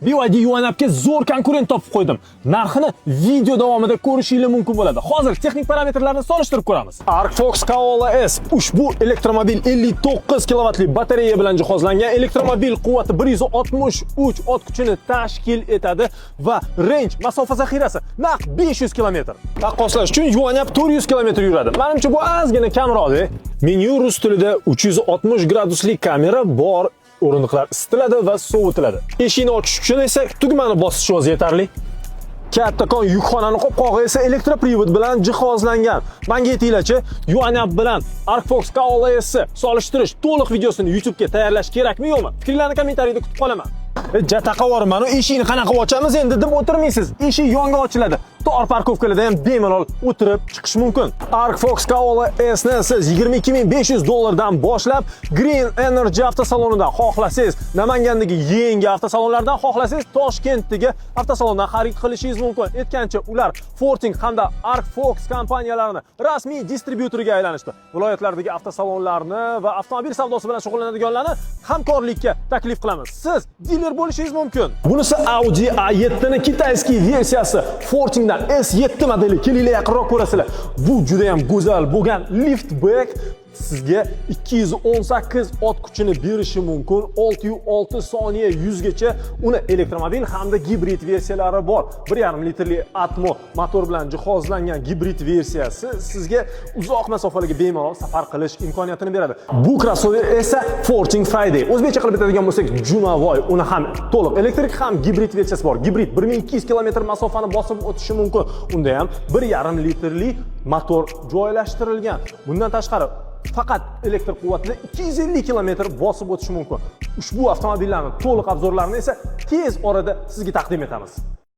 BYD UANAPga zo'r konkurent topib qo'ydim. Narxini video davomida ko'rishingiz mumkin bo'ladi. Hozir texnik parametrlarni solishtirib ko'ramiz. Arcfox Kaola S ushbu elektromobil 59 kilovatli batareya bilan jihozlangan. Elektromobil quvvati 163 ot kuchini tashkil etadi va range masofa zaxirasi naq 500 km. Taqqoslash uchun UANAP 400 km yuradi. Menimcha bu ozgina kamroq. Menyu rus tilida 360 gradusli kamera bor. O'rindiqlar isitiladi va sovitiladi. Eshikni ochish uchun esa tugmani bosish o'zi yetarli. Kattakon yukxonani qopqog'i esa elektroprivod bilan jihozlangan. Menga aytinglarchi, UANAP bilan Arcfox Kaola S solishtirish to'liq videosini YouTube ga tayyorlash kerakmi yo'qmi? Fikrlarni kommentariyada kutib qolaman. Jataqavorman, eshikni qanaqa ochamiz endi deb o'tirmaysiz. Eshik yonga ochiladi. Tor parkovkalarda ham bemalol o'tirib chiqish mumkin. Arcfox Kaola S ni siz 22.500 dollardan boshlab Green Energy avtosalonidan xohlasangiz, Namangandagi yangi avtosalonlardan xohlasangiz, Toshkentdagi avtosalondan xarid qilishingiz mumkin. Aytgancha, ular Forting hamda Arcfox kompaniyalarini rasmiy distribyutoriga aylanishdi. Viloyatlardagi avtosalonlarni va avtomobil savdosi bilan shug'ullanadiganlarni hamkorlikka taklif qilamiz. Siz diler bo'lishingiz mumkin. Bunisi Audi A7 ni kitayskiy versiyasi Forting S7 modeli. Kelinglar yaqinroq ko'rasizlar. Bu juda ham go'zal bo'lgan liftback sizga 218 ot kuchini berishi mumkin. 606 soniya 100 gacha. Uni elektromobil hamda gibrid versiyalari bor. 1.5 litrli Atmo motor bilan jihozlangan gibrid versiyasi sizga uzoq masofalarga bemalol safar qilish imkoniyatini beradi. Bu crossover esa Forting Friday. O'zbekcha qilib aytadigan bo'lsak, Jumavoy. Uni ham to'liq elektrik ham gibrid versiyasi bor. Gibrid 1200 km masofani bosib o'tishi mumkin. Unda ham 1.5 litrli motor joylashtirilgan. Bundan tashqari faqat elektr quvvatida 250 km bosib o'tishi mumkin. Ushbu avtomobillarning to'liq obzorlarini esa tez orada sizga taqdim etamiz.